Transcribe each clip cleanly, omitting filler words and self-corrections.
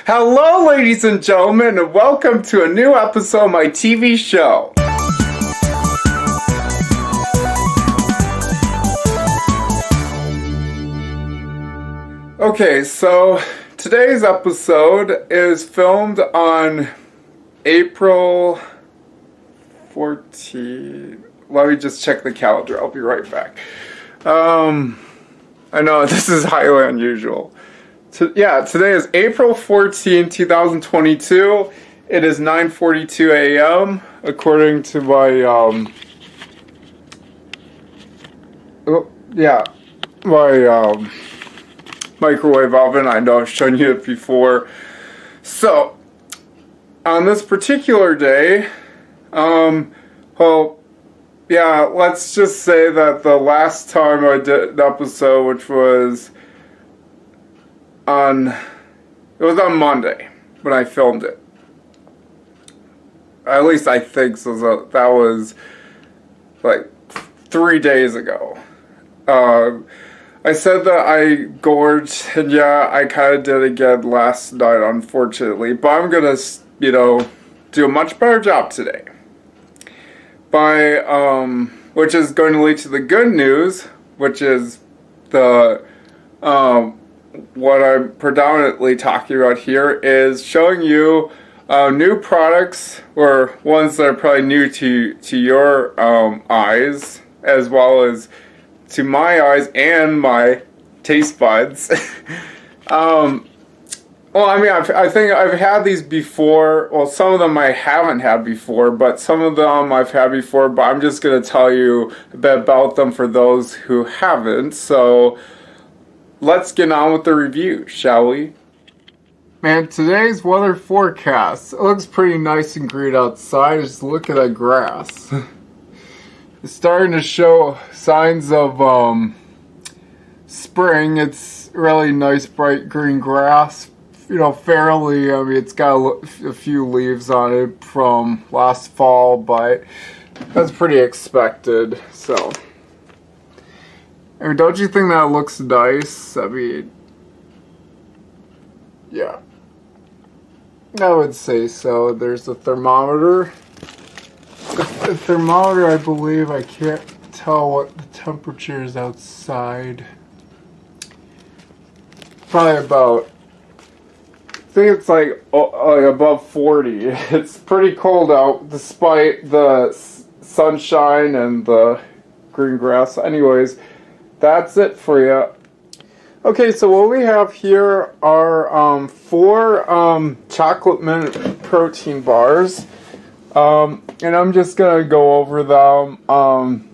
Hello, ladies and gentlemen, and welcome to a new episode of my TV show. Okay, so today's episode is filmed on April 14th. Let me just check the calendar. I'll be right back. I know this is highly unusual. Today is April 14, 2022. It is 9:42 a.m. according to my microwave oven. I know I've shown you it before. So, on this particular day, let's just say that the last time I did an episode, which was on Monday when I filmed it. At least I think so. That was like 3 days ago. I said that I gorged, and yeah, I kind of did again last night, unfortunately. But I'm gonna, do a much better job today. Which is going to lead to the good news, which is the what I'm predominantly talking about here is showing you new products, or ones that are probably new to your eyes, as well as to my eyes and my taste buds. I think I've had these before. Well, some of them I haven't had before, but some of them I've had before, but I'm just going to tell you a bit about them for those who haven't. So, let's get on with the review, shall we? Man, today's weather forecast. It looks pretty nice and green outside. Just look at that grass. It's starting to show signs of spring. It's really nice, bright green grass. Fairly, it's got a few leaves on it from last fall, but that's pretty expected, so. Don't you think that looks nice? Yeah. I would say so. There's a thermometer. The thermometer, I believe, I can't tell what the temperature is outside. Probably about, I think it's like above 40. It's pretty cold out despite the sunshine and the green grass. Anyways, that's it for you. Okay, so what we have here are 4 chocolate mint protein bars. And I'm just going to go over them. I've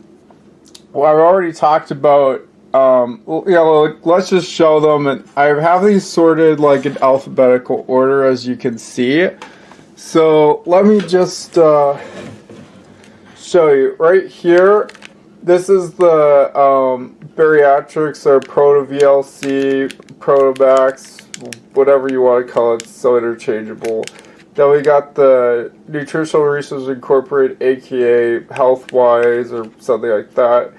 already talked about, let's just show them. And I have these sorted like in alphabetical order, as you can see. So let me just show you. Right here, this is the bariatrics, or Proto VLC, Protomax, whatever you want to call it. It's so interchangeable. Then we got the Nutritional Resources Incorporated, aka Healthwise, or something like that.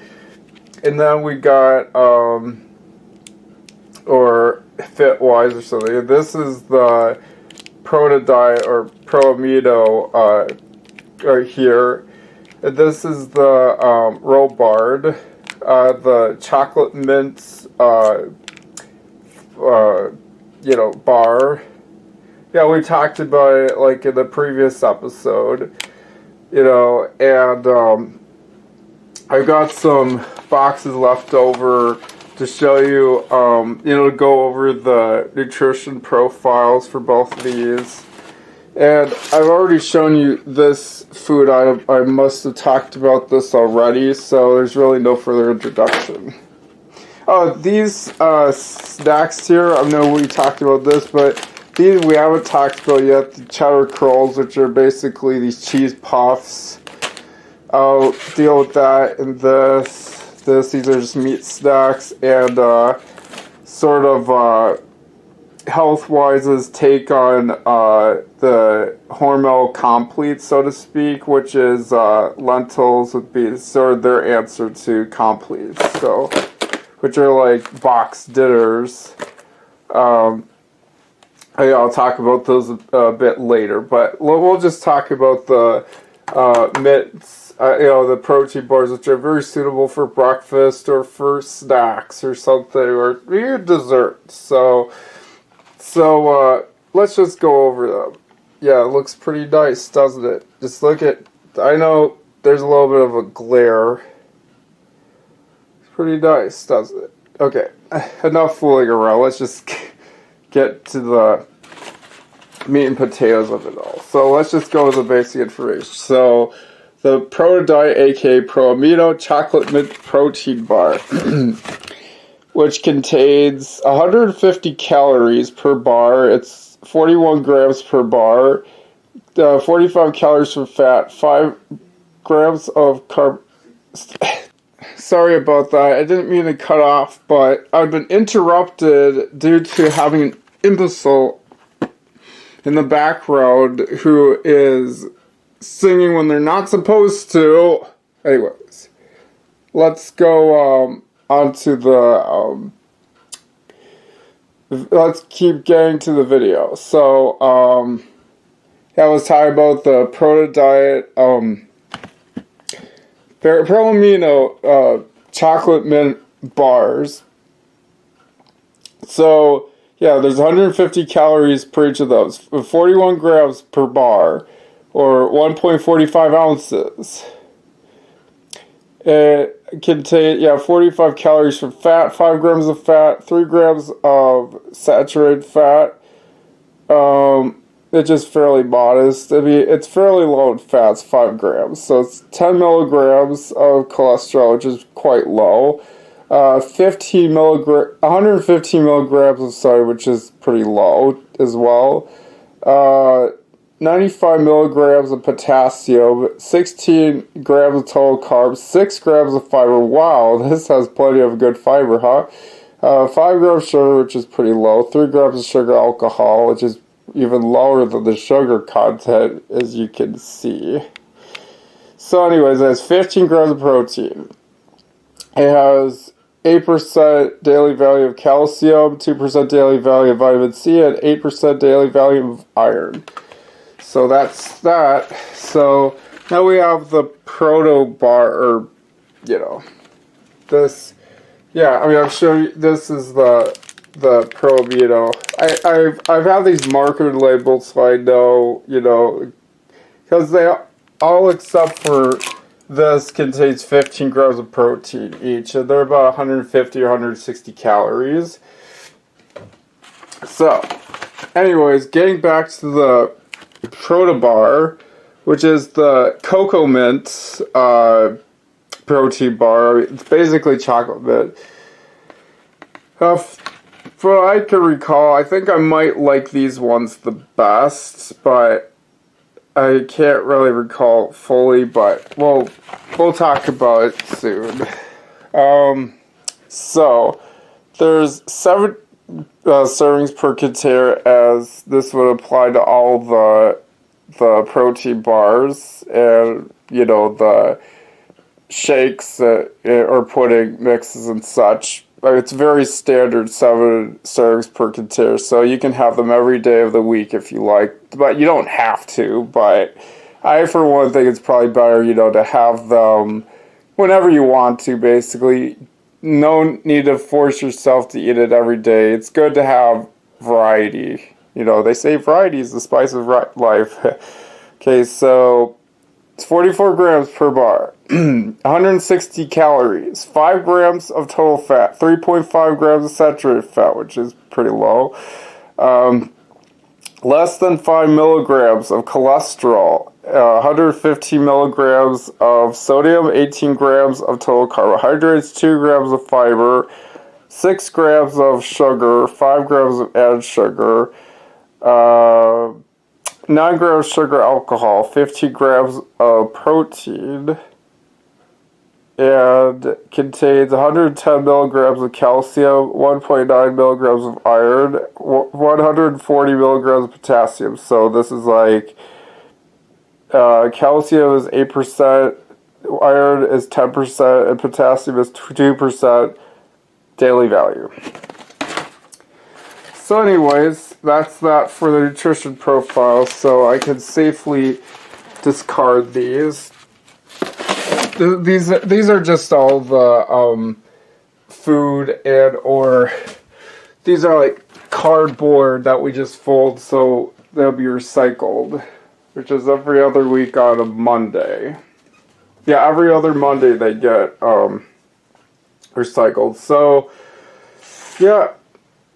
And then we got, or Fitwise or something. This is the Protodiet, or Pro Amino, right here. And this is the Robard, the chocolate mints, bar. Yeah, we talked about it like in the previous episode, and I've got some boxes left over to show you, to go over the nutrition profiles for both of these. And I've already shown you this food item. I must have talked about this already, so there's really no further introduction. These snacks here, I know we talked about this, but these we haven't talked about yet. The cheddar curls, which are basically these cheese puffs. I'll deal with that in this. These are just meat snacks, and sort of Healthwise's take on the Hormel Complete, so to speak, which is lentils with beans, sort of their answer to Complete. So, which are like box dinners. I'll talk about those a bit later, but we'll just talk about the mints, the protein bars, which are very suitable for breakfast or for snacks or something, or your dessert. So let's just go over them. Yeah, it looks pretty nice, doesn't it? Just look at, I know there's a little bit of a glare. It's pretty nice, doesn't it? Okay, enough fooling around. Let's just get to the meat and potatoes of it all. So let's just go with the basic information. So the Pro-Diet, aka Pro Amino Chocolate Mint Protein Bar, which contains 150 calories per bar. It's 41 grams per bar, 45 calories for fat, 5 grams of carb. Sorry about that. I didn't mean to cut off, but I've been interrupted due to having an imbecile in the background who is singing when they're not supposed to. Anyways, let's go on to the let's keep getting to the video. So I was talking about the Pro-Diet Pro Amino chocolate mint bars. So yeah, there's 150 calories per each of those, 41 grams per bar, or 1.45 ounces. It contains 45 calories from fat, 5 grams of fat, 3 grams of saturated fat. It's just fairly modest. I mean, it's fairly low in fats, 5 grams. So it's 10 milligrams of cholesterol, which is quite low. 115 milligrams of sodium, which is pretty low as well. 95 milligrams of potassium, 16 grams of total carbs, 6 grams of fiber. Wow, this has plenty of good fiber, huh? 5 grams of sugar, which is pretty low. 3 grams of sugar alcohol, which is even lower than the sugar content, as you can see. So anyways, it has 15 grams of protein. It has 8% daily value of calcium, 2% daily value of vitamin C, and 8% daily value of iron. So that's that. So now we have the proto bar, or this. Yeah, I mean, I'm sure this is the Pro Amino. I've had these marketed labels, so I know, because they all except for this contains 15 grams of protein each, and they're about 150 or 160 calories. So, anyways, getting back to the Proto Bar, which is the Cocoa Mint protein bar. It's basically chocolate mint. From what I can recall, I think I might like these ones the best, but I can't really recall fully, but we'll talk about it soon. So there's 7 servings per container, as this would apply to all the protein bars and the shakes or pudding mixes and such. It's very standard 7 servings per container, so you can have them every day of the week if you like, but you don't have to. But I, for one, think it's probably better, to have them whenever you want to, basically. No need to force yourself to eat it every day. It's good to have variety. They say variety is the spice of life. Okay, so it's 44 grams per bar, 160 calories, 5 grams of total fat, 3.5 grams of saturated fat, which is pretty low, less than 5 milligrams of cholesterol, 115 milligrams of sodium, 18 grams of total carbohydrates, 2 grams of fiber, 6 grams of sugar, 5 grams of added sugar, 9 grams sugar alcohol, 15 grams of protein, and contains 110 milligrams of calcium, 1.9 milligrams of iron, 140 milligrams of potassium. So this is like, calcium is 8%, iron is 10%, and potassium is 2% daily value. So anyways, that's that for the nutrition profile, so I can safely discard these. These are just all the food and or these are like cardboard that we just fold so they'll be recycled, which is every other week on a Monday. Yeah, every other Monday they get recycled. So yeah,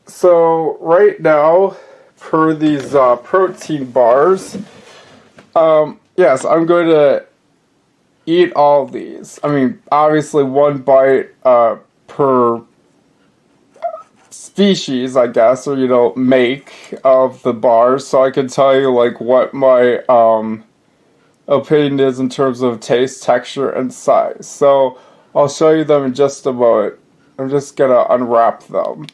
so right now per these protein bars, yes, I'm going to eat all these. I mean, obviously one bite per species, I guess, or make of the bars, so I can tell you like what my opinion is in terms of taste, texture, and size. So I'll show you them in just a moment. I'm just gonna unwrap them.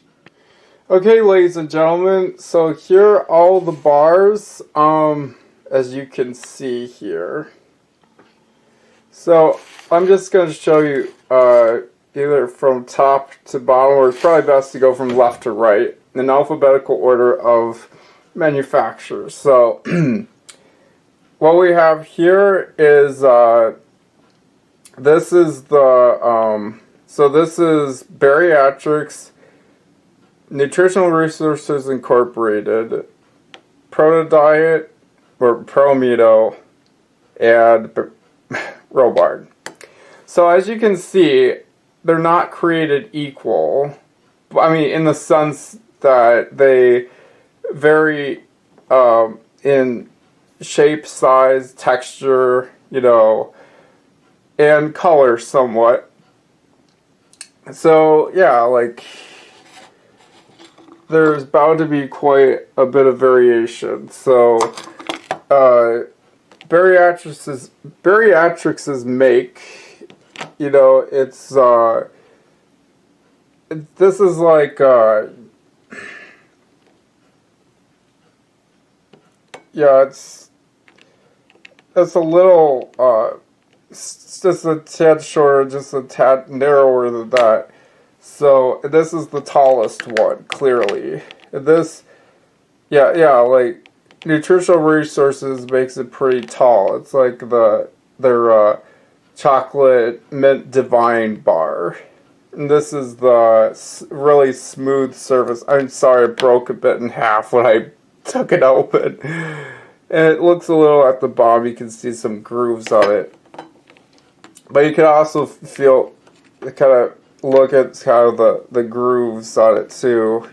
Okay, ladies and gentlemen, so here are all the bars, as you can see here. So I'm just going to show you either from top to bottom, or it's probably best to go from left to right in alphabetical order of manufacturers. So what we have here is this is the this is Bariatrics Nutritional Resources Incorporated, Protodiet or Promito, and Robard. So as you can see, they're not created equal. I mean, in the sense that they vary in shape, size, texture, and color somewhat. So yeah, like there's bound to be quite a bit of variation. So Bariatrics' make, it's this is like it's a little it's just a tad shorter, just a tad narrower than that. So this is the tallest one, clearly. This, like Nutritional Resources makes it pretty tall. It's like their chocolate mint divine bar. And this is the really smooth surface. I'm sorry, it broke a bit in half when I took it open. And it looks a little at the bottom. You can see some grooves on it. But you can also feel, look at the grooves on it too.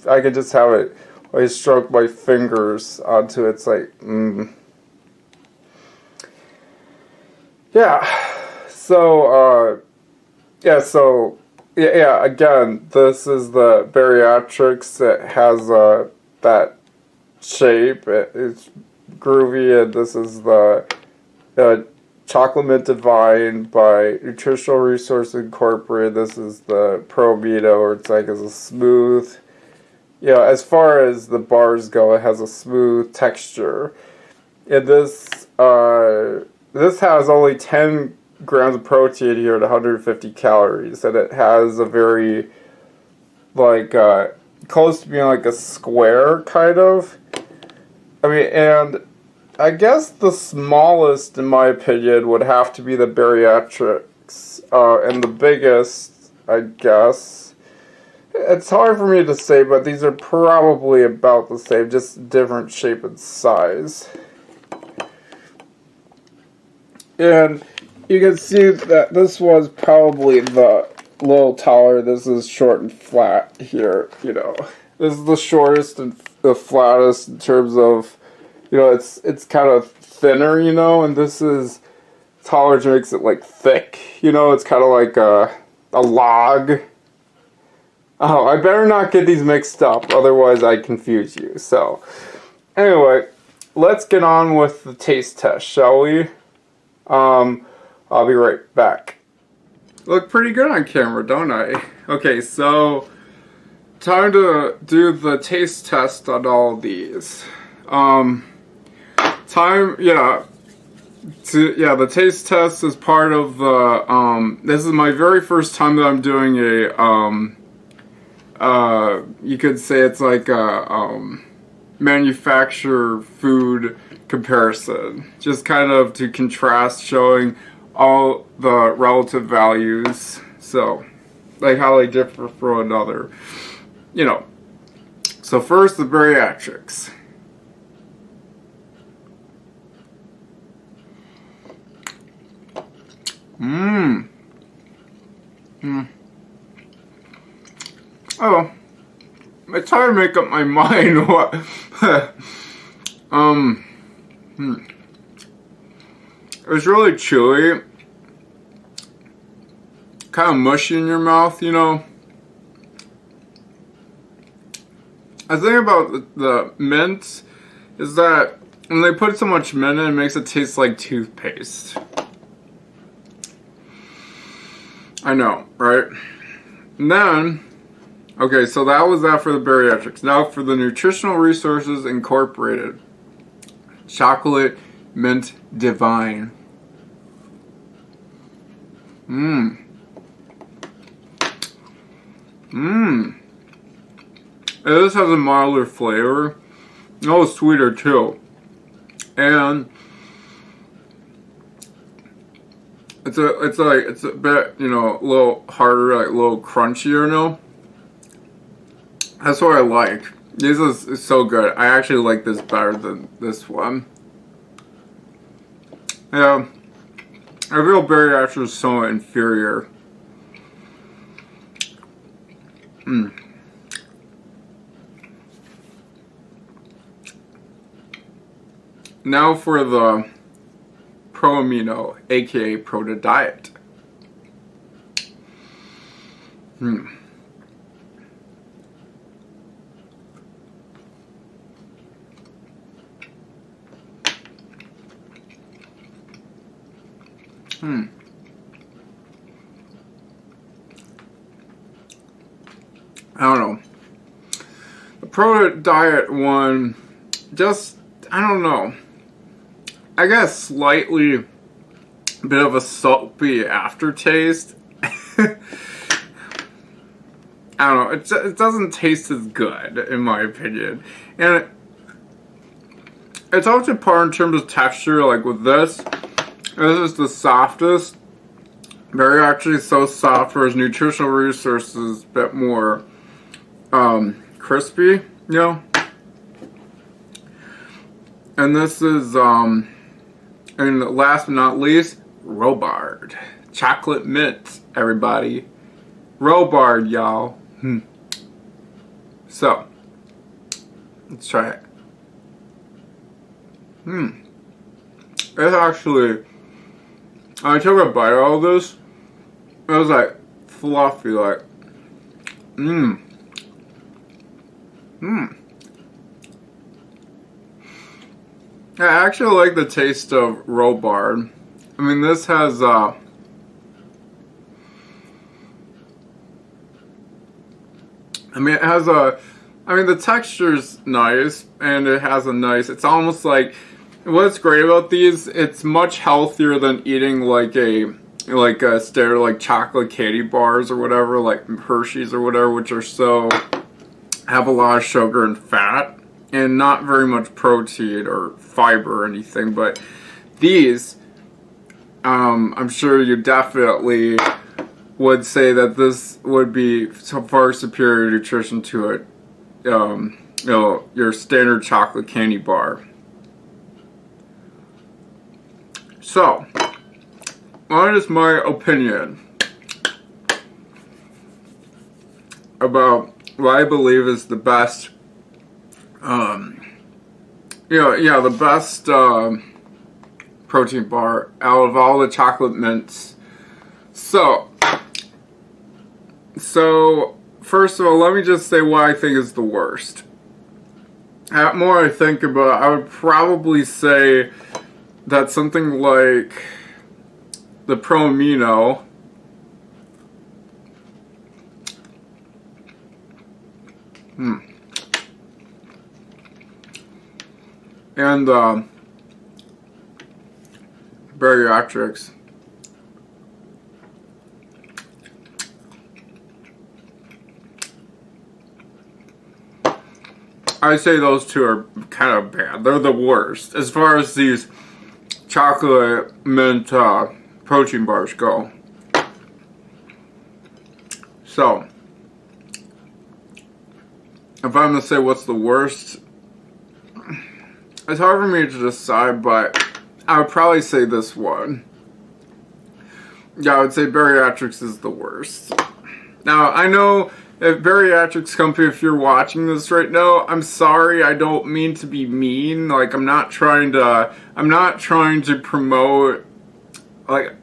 I could just have it, I stroke my fingers onto it. It's like, Yeah. So, again, this is the Bariatrics. It has that shape. It's groovy, and this is the Chocolate Mint Divine by Nutritional Resource Incorporated. This is the Pro Mito, where it's like a smooth. As far as the bars go, it has a smooth texture. And this has only 10 grams of protein here at 150 calories, and it has a very close to being like a square kind of. I mean, and I guess the smallest, in my opinion, would have to be the Bariatrics, and the biggest, I guess. It's hard for me to say, but these are probably about the same, just different shape and size. And you can see that this was probably the little taller. This is short and flat here, This is the shortest and the flattest in terms of, it's kind of thinner, and this is taller, which makes it like thick, it's kind of like a log. Oh, I better not get these mixed up, otherwise I confuse you. So, anyway, let's get on with the taste test, shall we? I'll be right back. Look pretty good on camera, don't I? Okay, so time to do the taste test on all of these. The taste test is part of the, this is my very first time that I'm doing You could say it's like a manufacturer food comparison, just kind of to contrast, showing all the relative values. So, like how they differ from another, you know. So first, the bariatrics. Oh, it's hard to make up my mind what. It was really chewy, kind of mushy in your mouth, you know. The thing about the mint is that when they put so much mint in, it makes it taste like toothpaste. I know, right? And then, okay, so that was that for the bariatrics. Now for the Nutritional Resources Incorporated. Chocolate Mint Divine. This has a milder flavor. Oh, sweeter too. And it's a bit, you know, a little harder, like a little crunchier, you know. That's what I like. This is so good. I actually like this better than this one. Yeah, I feel bariatrics is so inferior. Now for the Pro Amino, aka Proto Diet. I don't know. The Proto Diet one, just, I don't know. I got a slightly bit of a salty aftertaste. I don't know. It doesn't taste as good, in my opinion. And it's up to par in terms of texture. Like with this is the softest. Very actually so soft, whereas Nutritional Resources a bit more crispy, you know. And this is and last but not least, Robard. Chocolate mint, everybody. Robard, y'all. So, let's try it. It's actually, I took a bite out of this. It was like fluffy, like, I actually like the taste of Robard. I mean, this has, I mean, it has the texture's nice, and it has a nice, it's almost like, what's great about these, it's much healthier than eating like a standard, like chocolate candy bars or whatever, like Hershey's or whatever, which are have a lot of sugar and fat, and not very much protein or fiber or anything. But these, I'm sure you definitely would say that this would be so far superior nutrition to it, you know, your standard chocolate candy bar. So, that is my opinion about what I believe is the best, the best protein bar out of all the chocolate mints. So first of all, let me just say what I think is the worst. The more I think about it, I would probably say that something like the Pro Amino and bariatrics I say those two are kind of bad. They're the worst as far as these chocolate mint protein bars go. So, if I'm going to say what's the worst, it's hard for me to decide, but I would probably say this one. Yeah, I would say Bariatrics is the worst. Now, I know if Bariatrics Company, if you're watching this right now, I'm sorry, I don't mean to be mean. Like, I'm not trying to promote, like,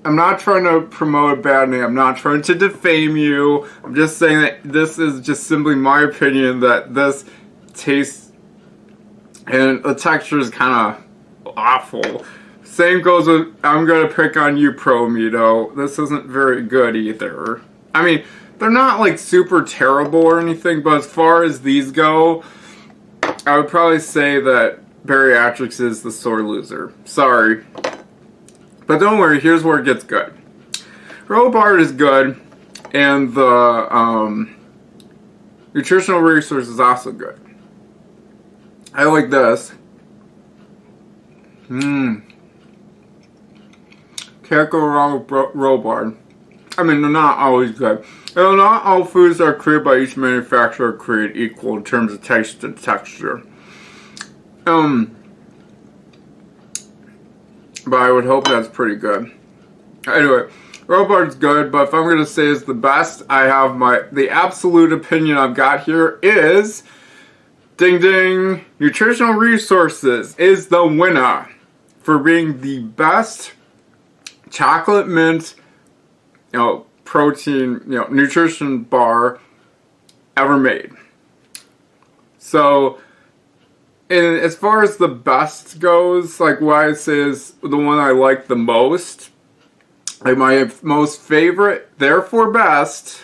I'm not trying to promote a bad name. I'm not trying to defame you. I'm just saying that this is just simply my opinion that this tastes and the texture is kind of awful. Same goes with, I'm going to pick on you, Promito. This isn't very good either. I mean, they're not like super terrible or anything, but as far as these go, I would probably say that Bariatrics is the sore loser. Sorry. But don't worry, here's where it gets good. Robart is good, and the nutritional resource is also good. I like this. Can't go wrong with Robart. I mean, they're not always good. And not all foods that are created by each manufacturer are created equal in terms of taste and texture. But I would hope that's pretty good. Anyway, Robart's good, but if I'm going to say it's the best, I have the absolute opinion I've got here is, ding ding, Nutritional Resources is the winner for being the best chocolate mint, protein, nutrition bar ever made. So, and as far as the best goes, like what I say is the one I like the most, like my most favorite, therefore best,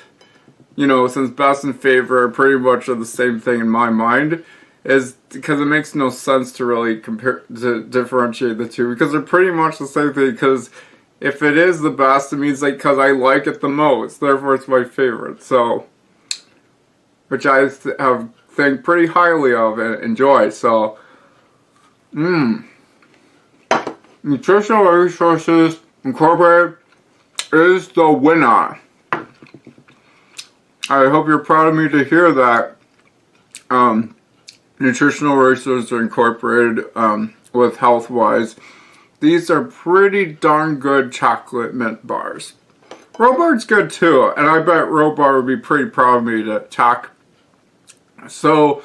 since best and favorite are pretty much the same thing in my mind, is because it makes no sense to really differentiate the two, because they're pretty much the same thing, because if it is the best, it means like because I like it the most, therefore it's my favorite, so, which I think pretty highly of and enjoy. So, Nutritional Resources Incorporated is the winner. I hope you're proud of me to hear that. Nutritional Resources Incorporated with Health-Wise. These are pretty darn good chocolate mint bars. Robart's good too, and I bet Robart would be pretty proud of me to talk so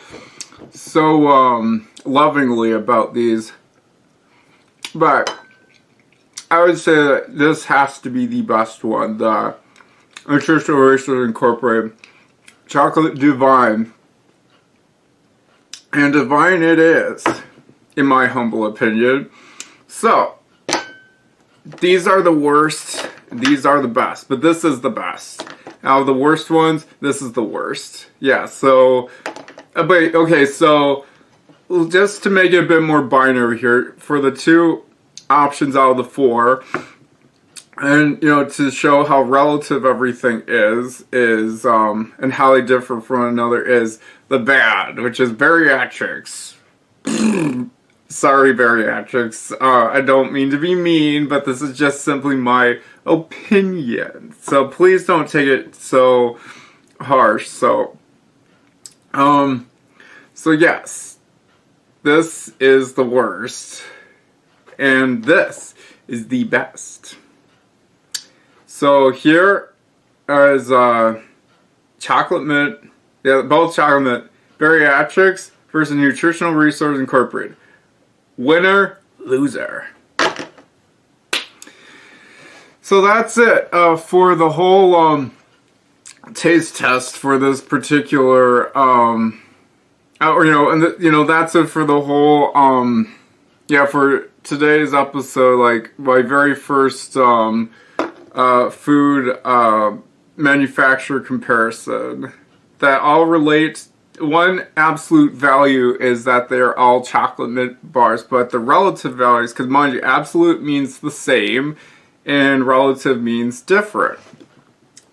lovingly about these. But I would say that this has to be the best one. The Nutritional Resources Incorporated Chocolate Divine. And divine it is, in my humble opinion. So, these are the worst, these are the best, but this is the best. Out of the worst ones, this is the worst. Yeah, so, okay, so, just to make it a bit more binary here, for the two options out of the four, and, to show how relative everything is, and how they differ from one another is the bad, which is Bariatrics. Sorry, Bariatrics. I don't mean to be mean, but this is just simply my opinion. So please don't take it so harsh. So yes, this is the worst, and this is the best. So here is chocolate mint, both chocolate mint, Bariatrics versus Nutritional Resources Incorporated. Winner, loser. So that's it for the whole taste test for this particular, that's it for the whole, for today's episode, like my very first food manufacturer comparison that all relate. One absolute value is that they're all chocolate mint bars, but the relative values, because mind you, absolute means the same and relative means different.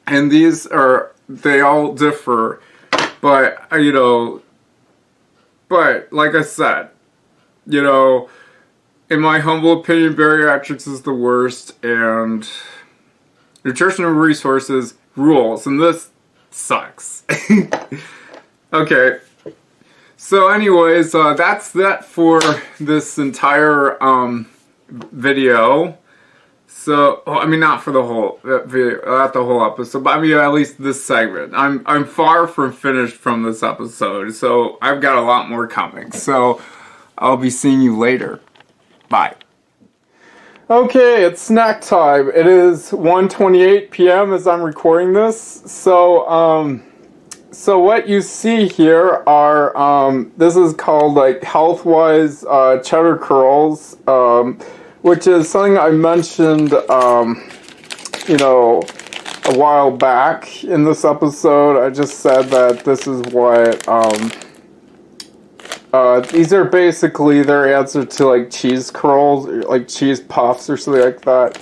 And they all differ, but But, like I said, you know, in my humble opinion, bariatrics is the worst, and nutritional resources rules, and this sucks. Okay. So anyways, that's that for this entire video. So, I mean, not for the whole video, not the whole episode, but I mean, at least this segment. I'm far from finished from this episode, so I've got a lot more coming. So, I'll be seeing you later. Bye. Okay, it's snack time. It is 1:28 p.m. as I'm recording this. So, so what you see here are, this is called like Health-Wise Cheddar Curls, which is something I mentioned, you know, a while back in this episode. I just said that this is what, these are basically their answer to like cheese curls, or like cheese puffs or something like that.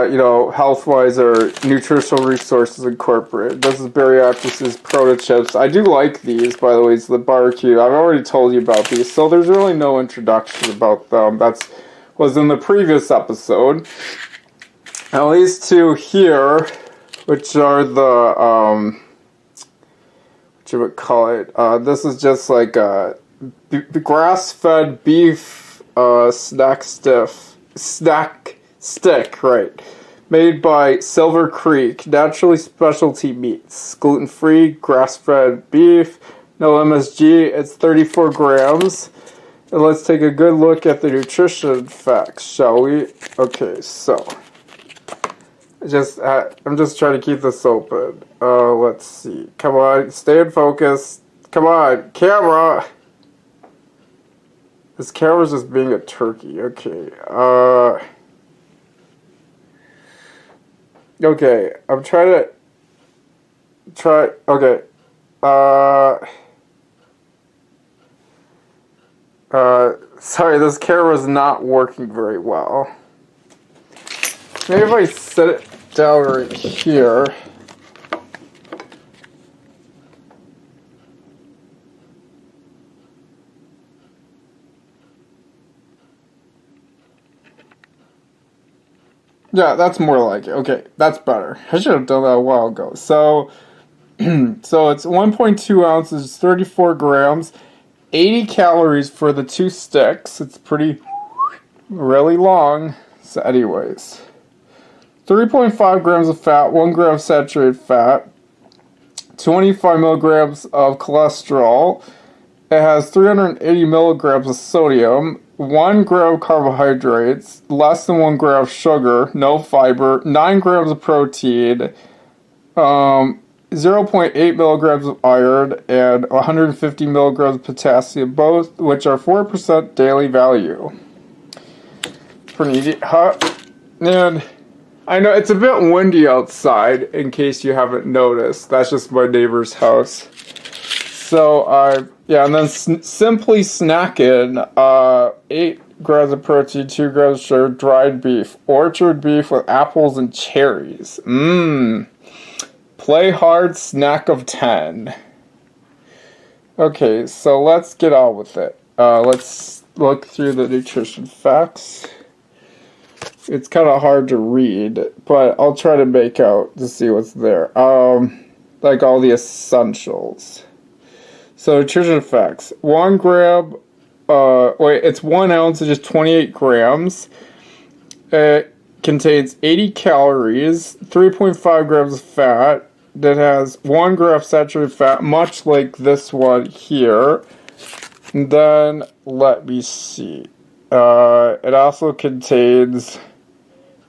You know, Health-Wise or Nutritional Resources Incorporated. This is Bariatrics' Proto Chips. I do like these, by the way. It's the barbecue. I've already told you about these, so there's really no introduction about them. Was in the previous episode. At least two here, which are the, what you would call it, this is just like a grass-fed beef snack stick, right, made by Silver Creek, naturally specialty meats, gluten-free, grass-fed beef, no MSG, it's 34 grams. And let's take a good look at the nutrition facts, shall we? Okay, so I'm just trying to keep this open. Let's see. Come on, stay in focus. Come on, camera. This camera's just being a turkey. Okay. Okay. I'm trying to Okay. Sorry, this camera's not working very well. Maybe if I set it down right here. Yeah, that's more like it. Okay, that's better. I should have done that a while ago. So, so it's 1.2 ounces, 34 grams. 80 calories for the two sticks. It's really long. So anyways, 3.5 grams of fat, 1 gram of saturated fat, 25 milligrams of cholesterol. It has 380 milligrams of sodium, 1 gram of carbohydrates, less than 1 gram of sugar, no fiber, 9 grams of protein, 0.8 milligrams of iron, and 150 milligrams of potassium, both which are 4% daily value. Pretty easy, huh? And I know it's a bit windy outside, in case you haven't noticed. That's just my neighbor's house. So, yeah, and then simply snacking, 8 grams of protein, 2 grams of sugar, dried beef, orchard beef with apples and cherries. Play hard snack of 10. Okay, so let's get on with it. Let's look through the nutrition facts. It's kind of hard to read, but I'll try to make out to see what's there. Like all the essentials. So nutrition facts. 1 gram, it's 1 ounce, it's just 28 grams. It contains 80 calories, 3.5 grams of fat. That has 1 gram of saturated fat, much like this one here. And then, let me see. It also contains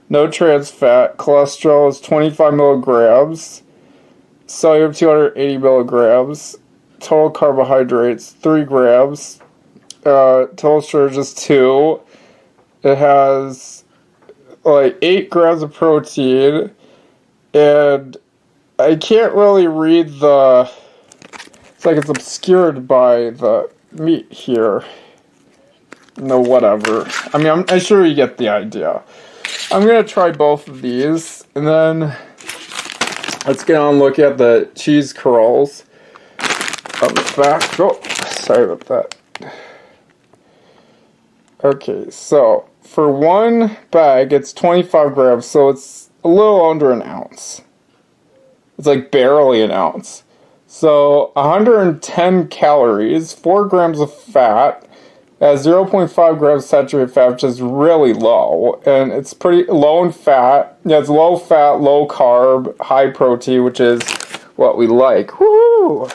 no trans fat. Cholesterol is 25 milligrams. Sodium 280 milligrams. Total carbohydrates 3 grams. Total sugar is 2. It has like 8 grams of protein. And I can't really read it's like it's obscured by the meat here. No, whatever. I mean, I'm sure you get the idea. I'm going to try both of these, and then let's get on and look at the cheese curls on the back. Oh, Sorry about that. Okay, so for one bag, it's 25 grams, so it's a little under an ounce. It's like barely an ounce. So 110 calories, 4 grams of fat, has 0.5 grams saturated fat, which is really low. And it's pretty low in fat. Yeah, it's low fat, low carb, high protein, which is what we like. Woohoo!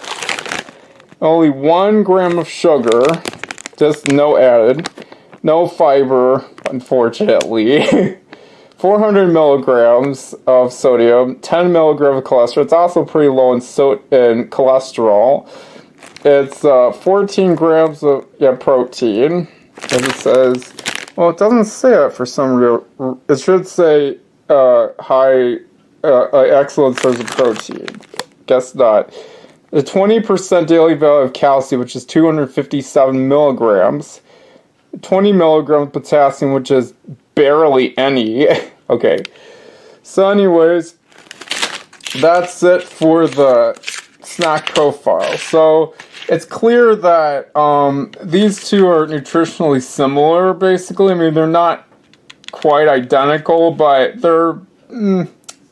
Only 1 gram of sugar, just no added. No fiber, unfortunately. 400 milligrams of sodium, 10 milligrams of cholesterol. It's also pretty low in cholesterol. It's 14 grams of protein. As it says, well, it doesn't say that for some real. It should say high excellent source of protein. Guess not. The 20% daily value of calcium, which is 257 milligrams. 20 milligrams of potassium, which is barely any. Okay. So anyways, that's it for the snack profile. So it's clear that these two are nutritionally similar, basically. I mean, they're not quite identical, but they're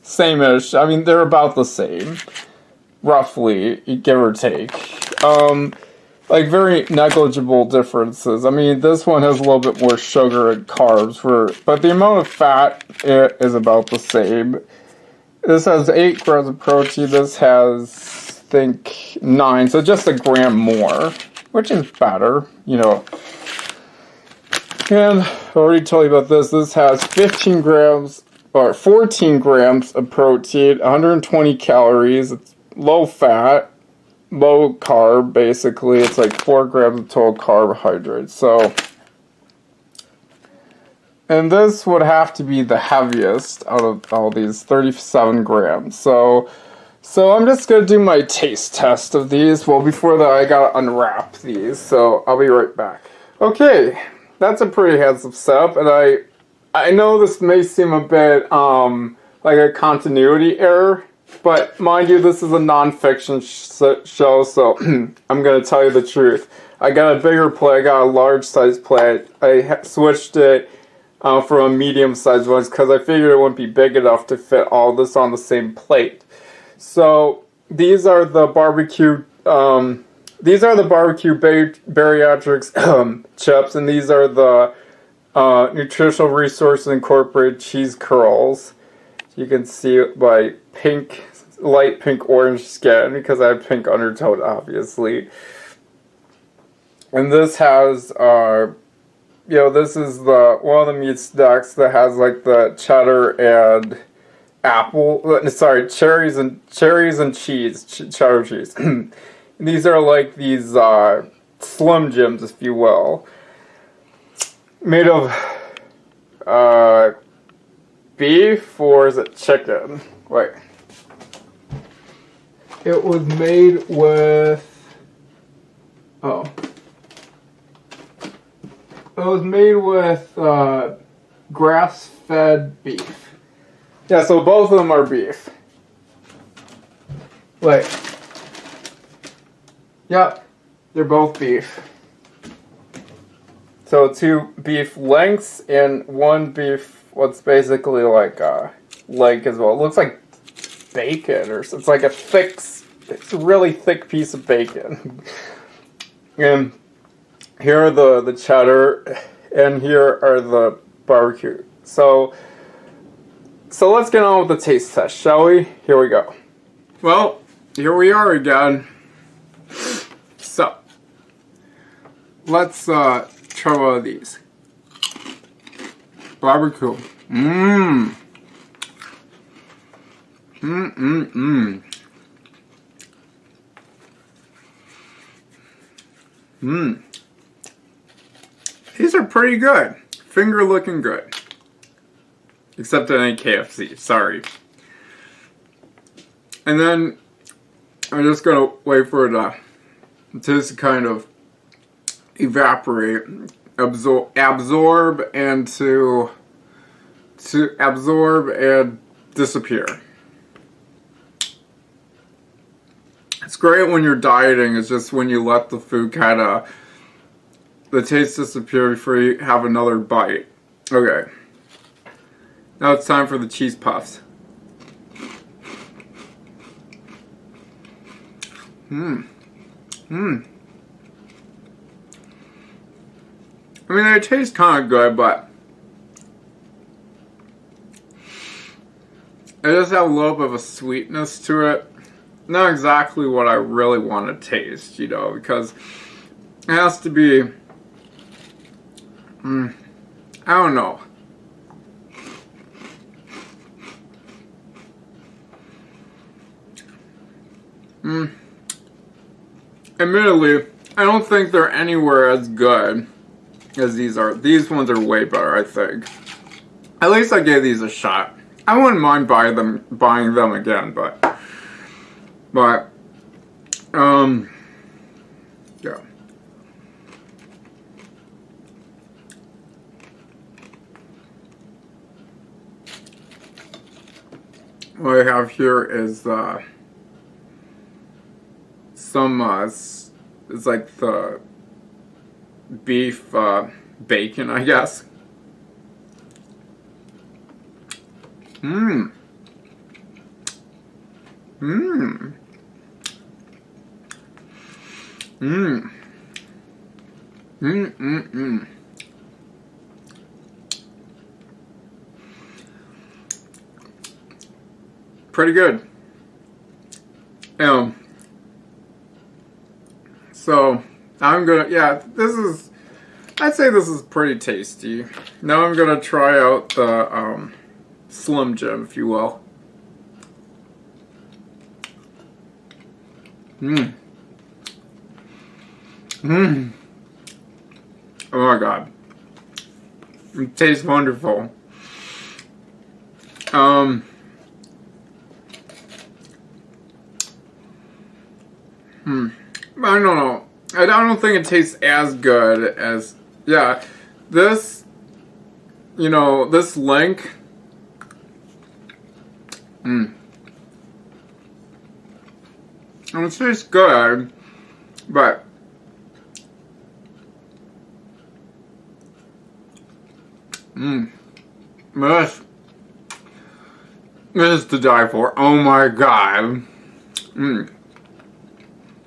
same-ish. I mean, they're about the same, roughly, give or take. Like very negligible differences. I mean, this one has a little bit more sugar and carbs, but the amount of fat is about the same. This has 8 grams of protein. This has, I think, 9, so just a gram more, which is better, you know. And I already told you about this. This has 15 grams or 14 grams of protein, 120 calories. It's low fat. Low carb, basically. It's like 4 grams of total carbohydrates. So, and this would have to be the heaviest out of all these, 37 grams. So I'm just gonna do my taste test of these. Well, before that, I gotta unwrap these. So I'll be right back. Okay, that's a pretty handsome setup, and I know this may seem a bit like a continuity error. But mind you, this is a non-fiction show, so I'm going to tell you the truth. I got a bigger plate, I got a large size plate. I switched it from a medium sized one because I figured it wouldn't be big enough to fit all this on the same plate. So these are the barbecue bariatrics chips, and these are the Nutritional Resources Incorporated cheese curls. You can see my light pink orange skin because I have pink undertone, obviously. And this has, this is one of the meat snacks that has like the cheddar and cherries and cheese, cheddar cheese. These are like these Slim Jims, if you will, made of beef, or is it chicken? Wait. It was made with... It was made with grass-fed beef. Yeah, so both of them are beef. Wait. Yep, they're both beef. So 2 beef lengths and 1 beef... What's basically like a leg as well. It looks like bacon, or it's like it's a really thick piece of bacon. And here are the cheddar, and here are the barbecue. So let's get on with the taste test, shall we? Here we go. Well, here we are again. So let's try one of these. Barbecue. Mmm. These are pretty good. Finger looking good. Except it ain't KFC. Sorry. And then I'm just gonna wait for it to just kind of evaporate. Absorb and to absorb and disappear. It's great when you're dieting. It's just when you let the food kind of, the taste disappear before you have another bite. Okay. Now it's time for the cheese puffs. I mean, they taste kind of good, but it does have a little bit of a sweetness to it. Not exactly what I really want to taste, you know, because it has to be, I don't know. Admittedly, I don't think they're anywhere as good as these are. These ones are way better, I think. At least I gave these a shot. I wouldn't mind buying them again, but yeah. What I have here is some it's like the beef bacon, I guess. Pretty good. So I'm gonna, yeah, I'd say this is pretty tasty. Now I'm gonna try out the Slim Jim, if you will. Oh my god. It tastes wonderful. I don't know. I don't think it tastes as good as, yeah, this, you know, this link. It tastes good, but this is to die for. Oh my god.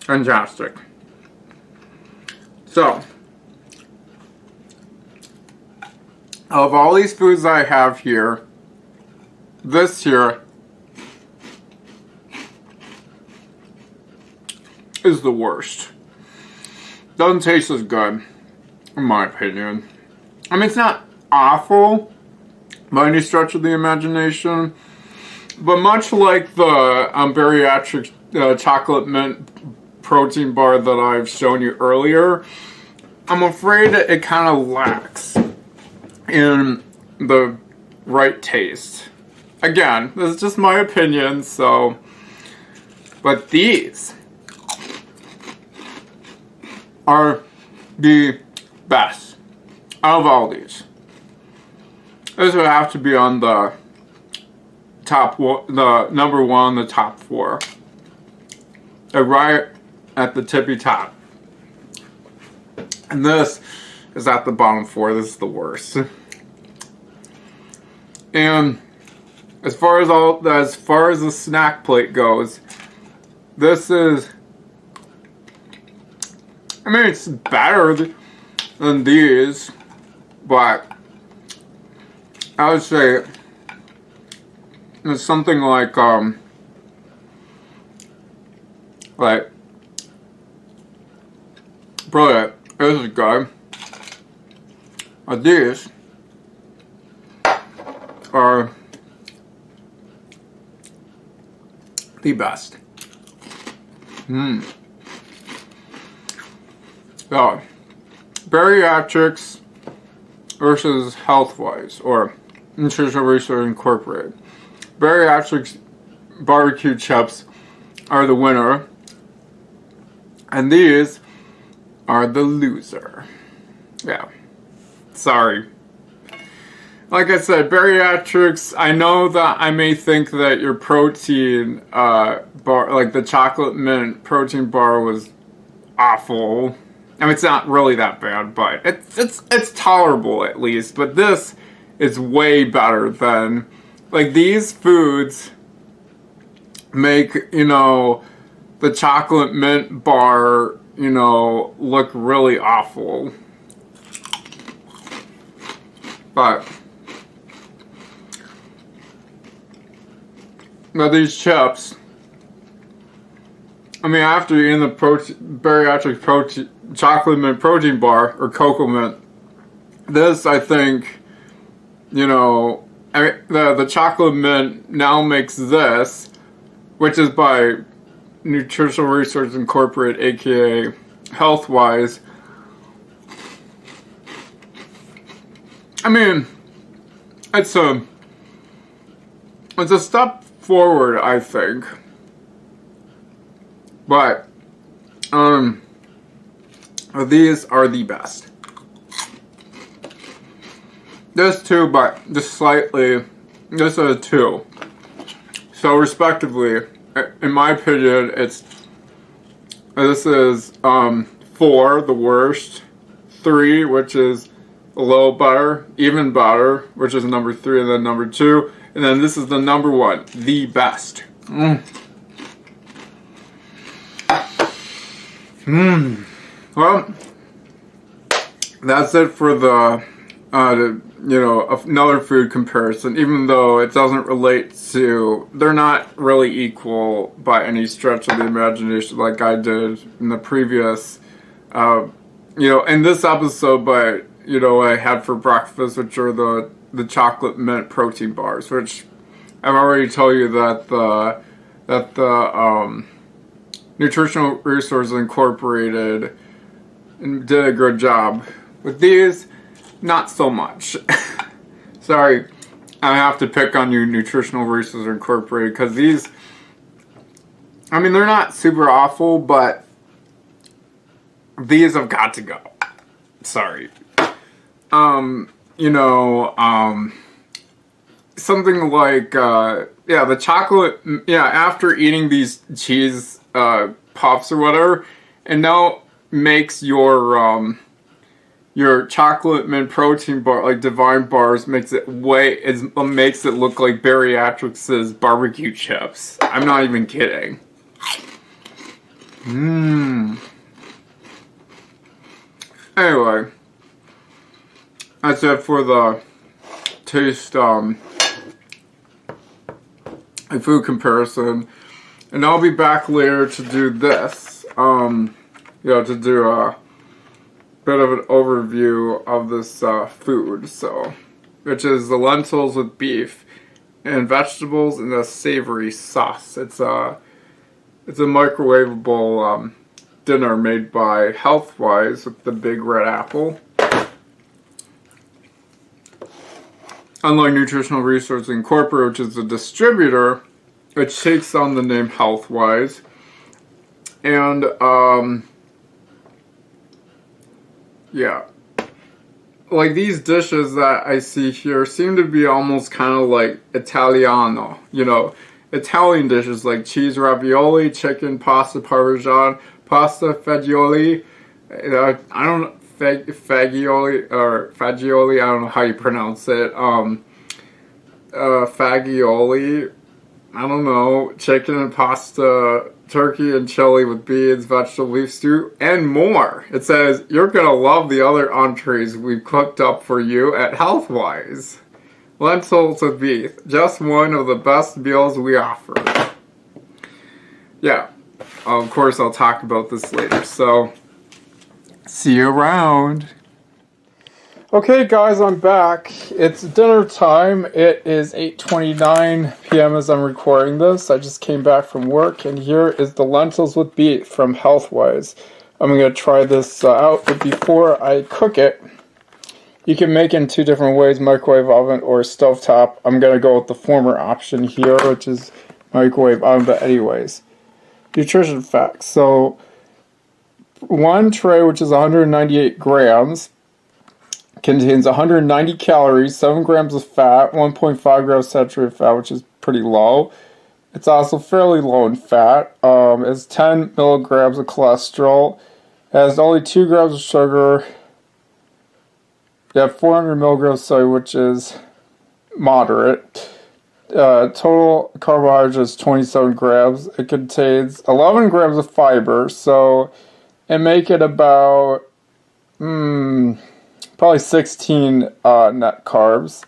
Fantastic. So, of all these foods I have here, this here is the worst. Doesn't taste as good, in my opinion. I mean, it's not awful by any stretch of the imagination, but much like the bariatric chocolate mint protein bar that I've shown you earlier, I'm afraid it kind of lacks in the right taste. Again, this is just my opinion, so, but these are the best out of all these. This would have to be on the top, the number one, the top four. They're right at the tippy top. And this is at the bottom four. This is the worst. And as far as the snack plate goes, this is, I mean, it's better than these, but I would say it's something like brilliant. This is good. These are the best. So, bariatrics versus Healthwise, or Nutritional Research Incorporated. Bariatrics barbecue chips are the winner, and these are the loser. Yeah. Sorry. like I said, bariatrics, I know that I may think that your protein bar, like the chocolate mint protein bar, was awful. I mean, it's not really that bad, but it's tolerable at least. But this is way better than, like, these foods make, you know, the chocolate mint bar, you know, look really awful. But now these chips, I mean, after eating the bariatric chocolate mint protein bar, or cocoa mint, this, I think, you know, the chocolate mint now makes this, which is by Nutritional Research Incorporated, aka Healthwise. I mean, it's a step forward, I think. But these are the best. This too, but just slightly. This is a 2. So respectively, in my opinion, this is 4, the worst, 3, which is a little better, even better, which is number 3, and then number 2, and then this is the number 1, the best. Well, that's it for the you know, another food comparison, even though it doesn't relate to, they're not really equal by any stretch of the imagination like I did in the previous, you know, in this episode, but, you know, I had for breakfast, which are the chocolate mint protein bars, which I've already told you that the Nutritional Resources Incorporated did a good job. With these, not so much. Sorry, I have to pick on you, Nutritional Resources Incorporated, because these, I mean, they're not super awful, but these have got to go. Sorry. You know, something like, yeah, the chocolate, yeah, after eating these cheese puffs or whatever, and now makes your chocolate mint protein bar, like Divine Bars, makes it makes it look like Bariatrics' barbecue chips. I'm not even kidding. Anyway, that's it for the taste a food comparison, and I'll be back later to do this. You know, to do a bit of an overview of this food, so, which is the lentils with beef and vegetables and a savory sauce. It's a microwavable dinner made by Healthwise with the big red apple. Unlike Nutritional Resources Incorporated, which is a distributor, which takes on the name Healthwise, and yeah, like these dishes that I see here seem to be almost kind of like Italiano, you know, Italian dishes like cheese ravioli, chicken pasta parmesan, pasta fagioli, I don't know, fagioli, I don't know how you pronounce it, fagioli, I don't know, chicken and pasta, turkey and chili with beans, vegetable leaf stew, and more. It says, you're going to love the other entrees we've cooked up for you at Healthwise. Lentils with beef, just one of the best meals we offer. Yeah, of course I'll talk about this later, so see you around. Okay guys, I'm back. It's dinner time. It is 8:29 p.m. as I'm recording this. I just came back from work, and here is the lentils with beef from Healthwise. I'm going to try this out, but before I cook it, you can make it in 2 different ways, microwave oven or stovetop. I'm going to go with the former option here, which is microwave oven, but anyways. Nutrition facts. So, 1 tray, which is 198 grams, contains 190 calories, 7 grams of fat, 1.5 grams saturated fat, which is pretty low. It's also fairly low in fat. It's 10 milligrams of cholesterol. It has only 2 grams of sugar. You have 400 milligrams of soy, which is moderate. Total carbohydrates is 27 grams. It contains 11 grams of fiber, so it make it about probably 16 net carbs.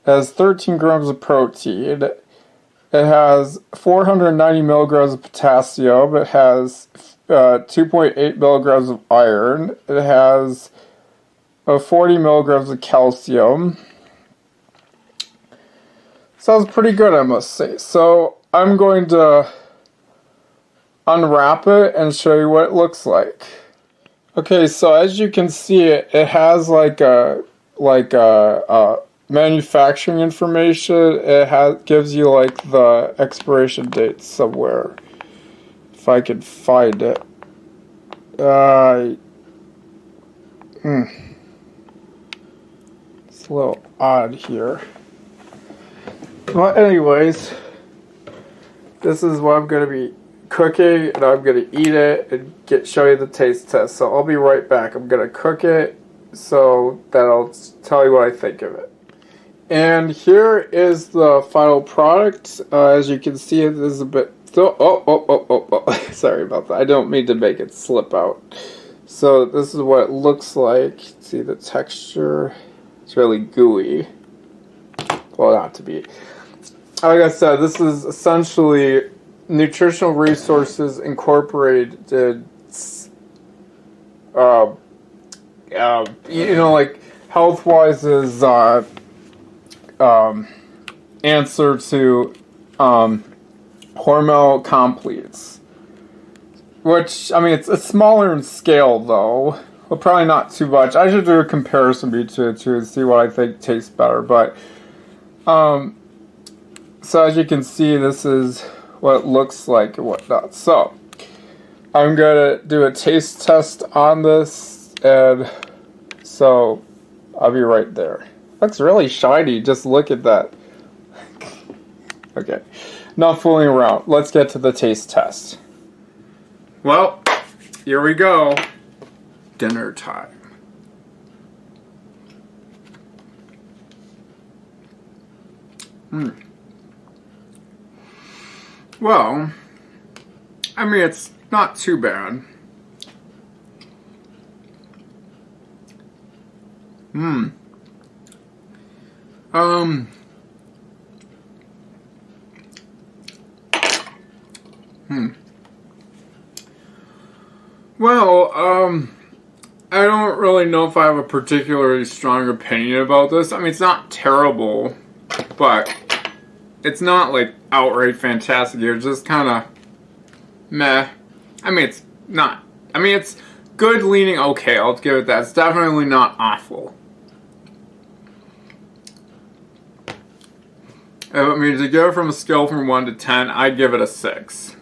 It has 13 grams of protein. It has 490 milligrams of potassium. It has 2.8 milligrams of iron. It has 40 milligrams of calcium. Sounds pretty good, I must say. So I'm going to unwrap it and show you what it looks like. Okay, so as you can see, it has like a manufacturing information. It gives you like the expiration date somewhere. If I could find it. It's a little odd here. Well, anyways, this is what I'm going to be cooking, and I'm going to eat it and show you the taste test. So I'll be right back. I'm going to cook it so that I'll tell you what I think of it. And here is the final product. As you can see, it is a bit... Sorry about that. I don't mean to make it slip out. So this is what it looks like. See the texture? It's really gooey. Well, not to be. Like I said, this is essentially Nutritional Resources Incorporated. Like Health-Wise's answer to Hormel Completes. Which, I mean, it's smaller in scale, though. Well, probably not too much. I should do a comparison between the two and see what I think tastes better. But, so as you can see, this is what it looks like and whatnot. So, I'm going to do a taste test on this. And so, I'll be right there. Looks really shiny. Just look at that. Okay. Not fooling around. Let's get to the taste test. Well, here we go. Dinner time. Well, I mean, it's not too bad. Well, I don't really know if I have a particularly strong opinion about this. I mean, it's not terrible, but it's not like outright fantastic. It's just kind of meh. I mean, it's not. I mean, it's good leaning okay. I'll give it that. It's definitely not awful. I mean, to give it from a scale from 1 to 10, I'd give it a 6.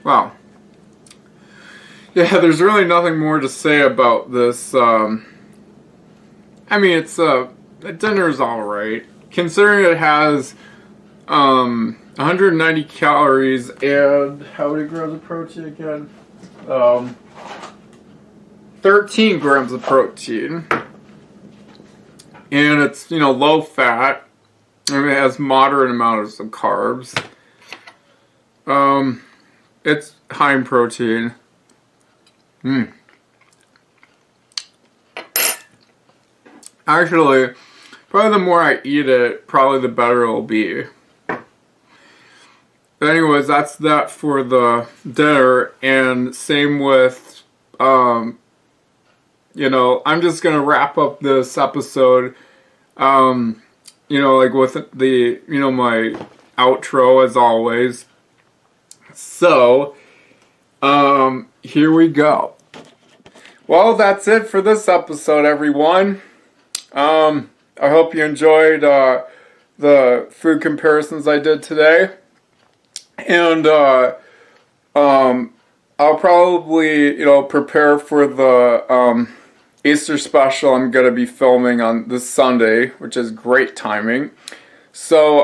Wow. Yeah, there's really nothing more to say about this. I mean, it's dinner's alright. Considering it has 190 calories and how many grams of protein again? 13 grams of protein. And it's, low fat. I mean, it has moderate amounts of carbs. It's high in protein. Actually, probably the more I eat it, probably the better it'll be. But anyways, that's that for the dinner. And same with, I'm just gonna wrap up this episode, like with the, my outro as always. So, here we go. Well, that's it for this episode, everyone. I hope you enjoyed the food comparisons I did today. And I'll I'll probably, prepare for the Easter special I'm gonna be filming on this Sunday, which is great timing. So,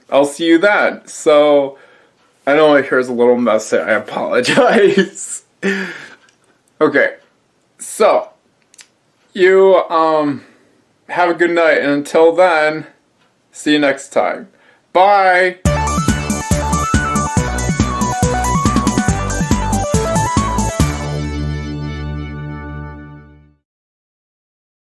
I'll see you then. So, I know my hair's a little messy, I apologize. Okay, so, you, have a good night, and until then, see you next time. Bye!